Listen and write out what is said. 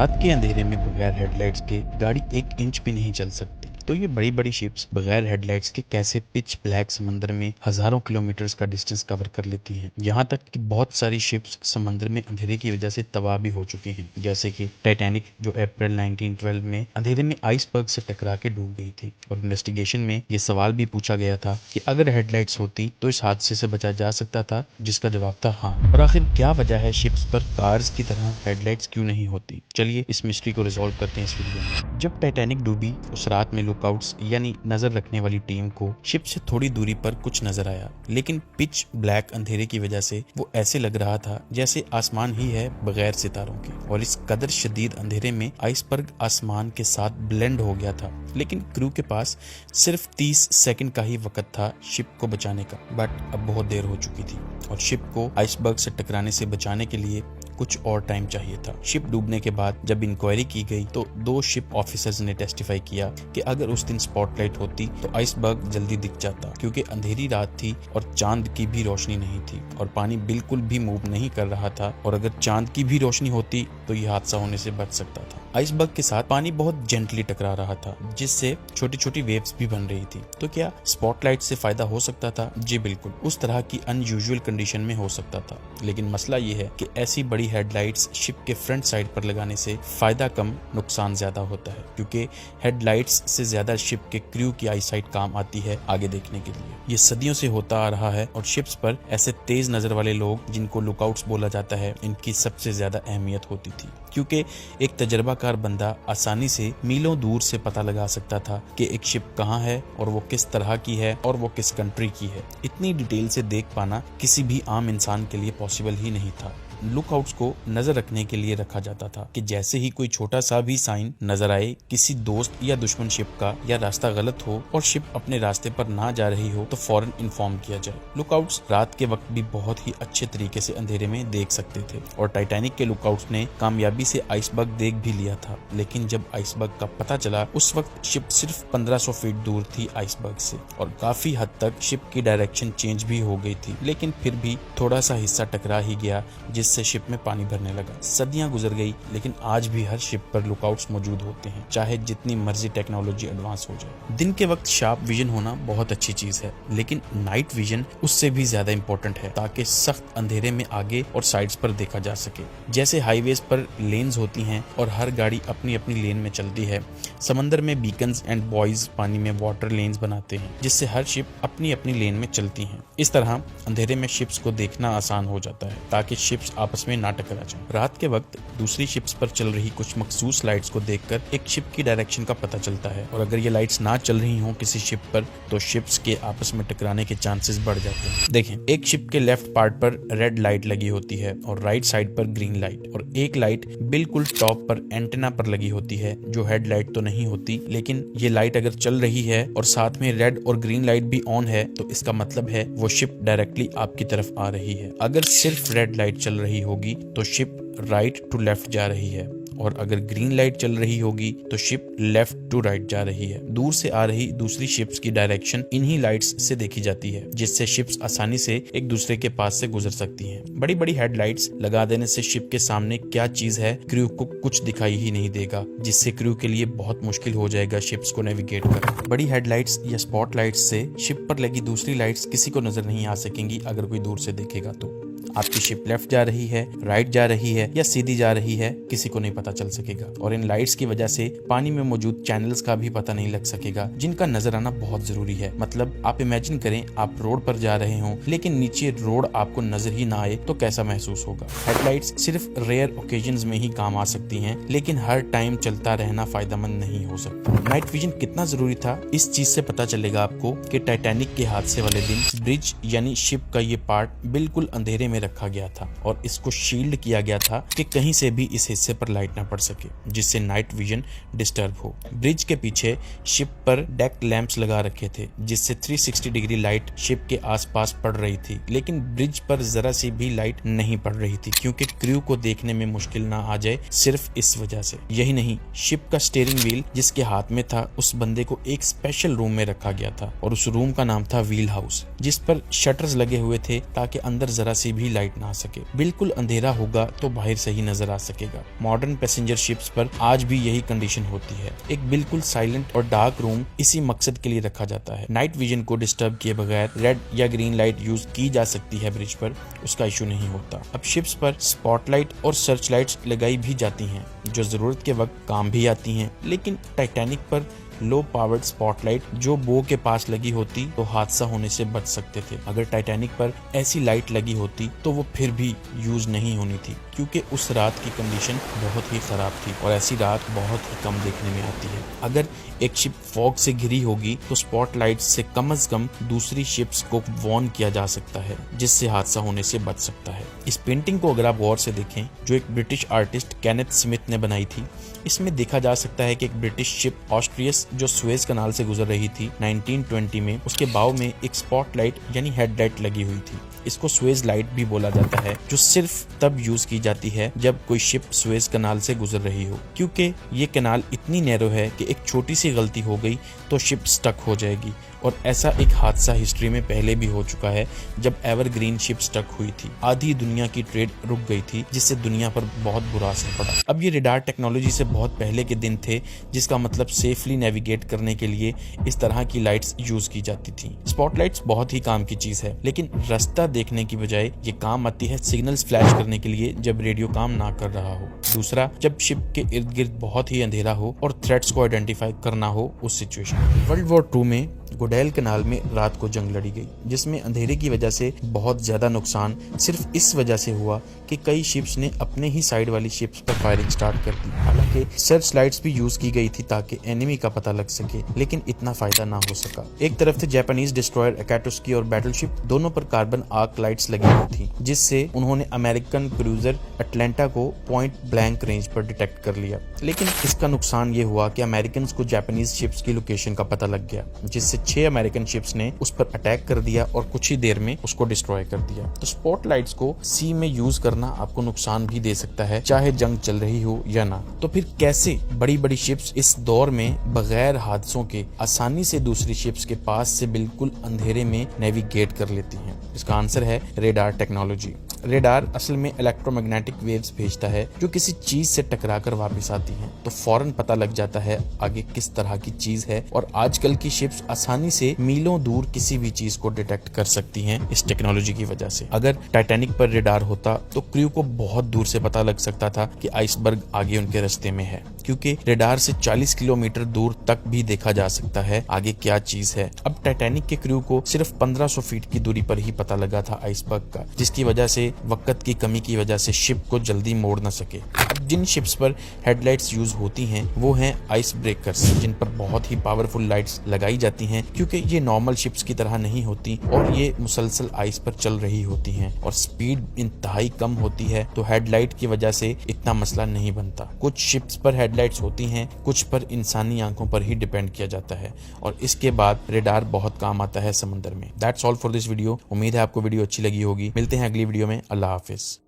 रात के अंधेरे में बगैर हेडलाइट्स के गाड़ी 1 इंच भी नहीं चल सकती। तो ये बड़ी बड़ी शिप्स बगैर हेडलाइट्स के कैसे पिच ब्लैक समंदर में हजारों किलोमीटर्स का डिस्टेंस कवर कर लेती हैं। यहाँ तक कि बहुत सारी शिप्स समंदर में अंधेरे की वजह से तबाह भी हो चुकी हैं, जैसे कि टाइटैनिक जो अप्रैल 1912 में अंधेरे में आइसबर्ग से टकरा के डूब गई थी। और इन्वेस्टिगेशन में ये सवाल भी पूछा गया था कि अगर हेडलाइट्स होती तो इस हादसे से बचा जा सकता था, जिसका जवाब था हाँ। और आखिर क्या वजह है शिप्स पर कार्स की तरह हेडलाइट्स क्यों नहीं होती? चलिए इस मिस्ट्री को रिजॉल्व करते हैं इस वीडियो में। जब टाइटैनिक डूबी उस रात में लुकआउट्स यानी नजर रखने वाली टीम को शिप से थोड़ी दूरी पर कुछ नजर आया, लेकिन पिच ब्लैक अंधेरे की वजह से वो ऐसे लग रहा था जैसे आसमान ही है बगैर सितारों के। और इस कदर शदीद अंधेरे में आइसबर्ग आसमान के साथ ब्लेंड हो गया था। लेकिन क्रू के पास सिर्फ 30 सेकंड का ही वक्त था शिप को बचाने का, बट अब बहुत देर हो चुकी थी और शिप को आइसबर्ग से टकराने से बचाने के लिए कुछ और टाइम चाहिए था। शिप डूबने के बाद जब इंक्वायरी की गई तो 2 शिप ऑफिसर्स ने टेस्टिफाई किया कि अगर उस दिन स्पॉटलाइट होती तो आइसबर्ग जल्दी दिख जाता, क्योंकि अंधेरी रात थी और चांद की भी रोशनी नहीं थी और पानी बिल्कुल भी मूव नहीं कर रहा था। और अगर चांद की भी रोशनी होती तो यह हादसा होने से बच सकता था। आइसबर्ग के साथ पानी बहुत जेंटली टकरा रहा था, जिससे छोटी छोटी वेव्स भी बन रही थी। तो क्या स्पॉटलाइट से फायदा हो सकता था? जी बिल्कुल, उस तरह की अनयूजुअल कंडीशन में हो सकता था। लेकिन मसला ये है कि ऐसी बड़ी हेडलाइट्स शिप के फ्रंट साइड पर लगाने से फायदा कम नुकसान ज्यादा होता है, क्योंकि हेडलाइट्स से ज्यादा शिप के क्रू की आईसाइट काम आती है आगे देखने के लिए। ये सदियों से होता आ रहा है और शिप्स पर ऐसे तेज नजर वाले लोग जिनको लुकआउट्स बोला जाता है, इनकी सबसे ज्यादा अहमियत होती थी, क्योंकि एक तजर्बाकार बंदा आसानी से मीलों दूर से पता लगा सकता था कि एक शिप कहाँ है और वो किस तरह की है और वो किस कंट्री की है। इतनी डिटेल से देख पाना किसी भी आम इंसान के लिए पॉसिबल ही नहीं था। लुकआउट्स को नजर रखने के लिए रखा जाता था कि जैसे ही कोई छोटा सा भी साइन नजर आए किसी दोस्त या दुश्मन शिप का, या रास्ता गलत हो और शिप अपने रास्ते पर ना जा रही हो, तो फौरन इन्फॉर्म किया जाए। लुकआउट्स रात के वक्त भी बहुत ही अच्छे तरीके से अंधेरे में देख सकते थे और टाइटैनिक के लुकआउट्स ने कामयाबी से आइसबर्ग देख भी लिया था। लेकिन जब आइसबर्ग का पता चला उस वक्त शिप सिर्फ 1500 फीट दूर थी आइसबर्ग से और काफी हद तक शिप की डायरेक्शन चेंज भी हो गई थी। लेकिन फिर भी थोड़ा सा हिस्सा टकरा ही गया, जिससे शिप में पानी भरने लगा। सदियां गुजर गई, लेकिन आज भी हर शिप पर लुकआउट्स मौजूद होते हैं, चाहे जितनी मर्जी टेक्नोलॉजी एडवांस हो जाए। दिन के वक्त शार्प विजन होना बहुत अच्छी चीज है, लेकिन नाइट विजन उससे भी ज्यादा इंपॉर्टेंट है, ताकि सख्त अंधेरे में आगे और साइड्स पर देखा जा सके। जैसे हाईवेज पर लेन्स होती हैं और हर गाड़ी अपनी अपनी लेन में चलती है, समंदर में बीकन्स एंड बॉयज पानी में वाटर लेन्स बनाते हैं, जिससे हर शिप अपनी अपनी लेन में चलती हैं। इस तरह अंधेरे में शिप्स को देखना आसान हो जाता है, ताकि शिप्स आपस में ना टकरा जाएं। रात के वक्त दूसरी शिप्स पर चल रही कुछ मखसूस लाइट्स को देखकर एक शिप की डायरेक्शन का पता चलता है, और अगर ये लाइट्स ना चल रही हों किसी शिप पर, तो शिप्स के आपस में टकराने के चांसेस बढ़ जाते हैं। देखें, एक शिप के लेफ्ट पार्ट पर रेड लाइट लगी होती है और राइट साइड पर ग्रीन लाइट, और एक लाइट बिल्कुल टॉप पर एंटेना पर लगी होती है, जो हेडलाइट तो नहीं होती। लेकिन ये लाइट अगर चल रही है और साथ में रेड और ग्रीन लाइट भी ऑन है, तो इसका मतलब है वो शिप डायरेक्टली आपकी तरफ आ रही है। अगर सिर्फ रेड लाइट चल रही होगी तो शिप राइट टू लेफ्ट जा रही है, और अगर ग्रीन लाइट चल रही होगी तो शिप लेफ्ट टू राइट जा रही है। दूर से आ रही दूसरी शिप्स की डायरेक्शन इन्हीं लाइट्स से देखी जाती है, जिससे शिप्स आसानी से एक दूसरे के पास से गुजर सकती हैं। बड़ी बड़ी हेडलाइट्स लगा देने से शिप के सामने क्या चीज है क्रू को कुछ दिखाई ही नहीं देगा, जिससे क्रू के लिए बहुत मुश्किल हो जाएगा शिप्स को नेविगेट करना। बड़ी हेडलाइट्स या स्पॉट लाइट्स से शिप पर लगी दूसरी लाइट्स किसी को नजर नहीं आ सकेंगी अगर कोई दूर से देखेगा तो। आपकी शिप लेफ्ट जा रही है, राइट जा रही है या सीधी जा रही है, किसी को नहीं पता चल सकेगा। और इन लाइट्स की वजह से पानी में मौजूद चैनल्स का भी पता नहीं लग सकेगा, जिनका नजर आना बहुत जरूरी है। मतलब आप इमेजिन करें आप रोड पर जा रहे हो, लेकिन नीचे रोड आपको नजर ही ना आए, तो कैसा महसूस होगा। हेडलाइट्स सिर्फ रेयर ओकेजन्स में ही काम आ सकती हैं, लेकिन हर टाइम चलता रहना फायदेमंद नहीं हो सकता। नाइट विजन कितना जरूरी था, इस चीज से पता चलेगा आपको कि टाइटैनिक के हादसे वाले दिन ब्रिज यानी शिप का ये पार्ट बिल्कुल अंधेरे में रखा गया था और इसको शील्ड किया गया था कि कहीं से भी इस हिस्से पर लाइट ना पड़ सके, जिससे नाइट विजन डिस्टर्ब हो। ब्रिज के पीछे शिप पर डेक लैंप्स लगा रखे थे, जिससे 360 डिग्री लाइट शिप के आसपास पड़ रही थी, लेकिन ब्रिज पर जरा सी भी लाइट नहीं पड़ रही थी, क्योंकि क्रू को देखने में मुश्किल ना आ जाए सिर्फ इस वजह से। यही नहीं, शिप का स्टीयरिंग व्हील जिसके हाथ में था, उस बंदे को एक स्पेशल रूम में रखा गया था और उस रूम का नाम था व्हील हाउस, जिस पर शटर्स लगे हुए थे ताकि अंदर जरा सी भी लाइट ना आ सके। बिल्कुल अंधेरा होगा तो बाहर से ही नजर आ सकेगा। मॉडर्न पैसेंजर शिप्स पर आज भी यही कंडीशन होती है। एक बिल्कुल साइलेंट और डार्क रूम इसी मकसद के लिए रखा जाता है। नाइट विजन को डिस्टर्ब किए बगैर रेड या ग्रीन लाइट यूज की जा सकती है ब्रिज पर, उसका इशू नहीं होता। अब शिप्स पर स्पॉटलाइट और सर्च लाइट्स लगाई भी जाती हैं जो जरूरत के वक्त काम भी आती हैं, लेकिन टाइटैनिक पर लो पावर्ड स्पॉटलाइट जो बो के पास लगी होती तो हादसा होने से बच सकते थे। अगर टाइटैनिक पर ऐसी लाइट लगी होती तो वो फिर भी यूज नहीं होनी थी, क्योंकि उस रात की कंडीशन बहुत ही खराब थी और ऐसी रात बहुत ही कम देखने में आती है। अगर एक शिप फॉग से घिरी होगी तो स्पॉटलाइट से कम दूसरी शिप्स को वार्न किया जा सकता है, जिससे हादसा होने से बच सकता है। इस पेंटिंग को अगर आप गौर से देखें जो एक ब्रिटिश आर्टिस्ट केनेथ स्मिथ ने बनाई थी, इसमें देखा जा सकता है कि एक ब्रिटिश शिप ऑस्ट्रियस जो सुएज कनाल से गुजर रही थी 1920 में, उसके बाव में एक स्पॉटलाइट यानी हेडलाइट लगी हुई थी। इसको सुएज लाइट भी बोला जाता है, जो सिर्फ तब यूज की जाती है जब कोई शिप सुएज कनाल से गुजर रही हो, क्योंकि ये कनाल इतनी नैरो है कि एक छोटी सी गलती हो गई तो शिप स्टक हो जाएगी। और ऐसा एक हादसा हिस्ट्री में पहले भी हो चुका है जब एवरग्रीन शिप स्टक हुई थी। आधी दुनिया की ट्रेड रुक गई थी, जिससे दुनिया पर बहुत बुरा असर पड़ा। अब ये रेडार टेक्नोलॉजी से बहुत पहले के दिन थे, जिसका मतलब सेफली नेविगेट करने के लिए इस तरह की लाइट्स यूज की जाती थी। स्पॉटलाइट्स बहुत ही काम की चीज है, लेकिन रास्ता देखने की बजाय ये काम आती है सिग्नल्स फ्लैश करने के लिए जब रेडियो काम ना कर रहा हो। दूसरा, जब शिप के इर्द गिर्द बहुत ही अंधेरा हो और थ्रेट्स को आइडेंटिफाई करना हो उस सिचुएशन। वर्ल्ड वॉर 2 में गोडेल कनाल में रात को जंग लड़ी गई, जिसमें अंधेरे की वजह से बहुत ज्यादा नुकसान सिर्फ इस वजह से हुआ कि कई शिप्स ने अपने ही साइड वाली शिप्स पर फायरिंग स्टार्ट कर दी। हालांकि सर्च लाइट्स भी यूज की गई थी ताकि एनिमी का पता लग सके, लेकिन इतना फायदा ना हो सका। एक तरफ थे जापानीज डिस्ट्रॉयर अकाटुस्की और बैटलशिप, दोनों पर कार्बन आर्क लाइट्स लगी हुई थी, जिससे उन्होंने अमेरिकन क्रूजर अटलांटा को पॉइंट ब्लैंक रेंज पर डिटेक्ट कर लिया। लेकिन इसका नुकसान ये हुआ कि अमेरिकन को जापानीज शिप्स की लोकेशन का पता लग गया, जिससे 6 अमेरिकन शिप्स ने उस पर अटैक कर दिया और कुछ ही देर में उसको डिस्ट्रॉय कर दिया। तो स्पॉटलाइट्स को सी में यूज करना आपको नुकसान भी दे सकता है, चाहे जंग चल रही हो या ना। तो फिर कैसे बड़ी बड़ी शिप्स इस दौर में बगैर हादसों के आसानी से दूसरी शिप्स के पास से बिल्कुल अंधेरे में नेविगेट कर लेती हैं? इसका आंसर है रेडार टेक्नोलॉजी। रेडार असल में इलेक्ट्रोमैग्नेटिक वेव्स भेजता है जो किसी चीज से टकराकर वापस आती हैं, तो फौरन पता लग जाता है आगे किस तरह की चीज है। और आजकल की शिप्स आसानी से मीलों दूर किसी भी चीज को डिटेक्ट कर सकती हैं इस टेक्नोलॉजी की वजह से। अगर टाइटैनिक पर रेडार होता तो क्रू को बहुत दूर से पता लग सकता था कि आइसबर्ग आगे उनके रास्ते में है, क्योंकि रेडार से 40 किलोमीटर दूर तक भी देखा जा सकता है आगे क्या चीज है। अब टाइटैनिक के क्रू को सिर्फ 1500 फीट की दूरी पर ही पता लगा था आइसबर्ग का, जिसकी वजह से वक्त की कमी की वजह से शिप को जल्दी मोड़ न सके। अब जिन शिप्स पर हेडलाइट्स यूज होती हैं वो हैं आइस ब्रेकर्स, जिन पर बहुत ही पावरफुल लाइट्स लगाई जाती हैं, क्योंकि ये नॉर्मल शिप्स की तरह नहीं होती और ये मुसलसल आइस पर चल रही होती हैं और स्पीड इंतहाई कम होती है, तो हेडलाइट की वजह से इतना मसला नहीं बनता। कुछ शिप्स पर हेडलाइट्स होती हैं, कुछ पर इंसानी आंखों पर ही डिपेंड किया जाता है, और इसके बाद रेडार बहुत काम आता है समंदर में। That's all for this video. उम्मीद है आपको वीडियो अच्छी लगी होगी। मिलते हैं अगली वीडियो में। अल्लाह हाफिज।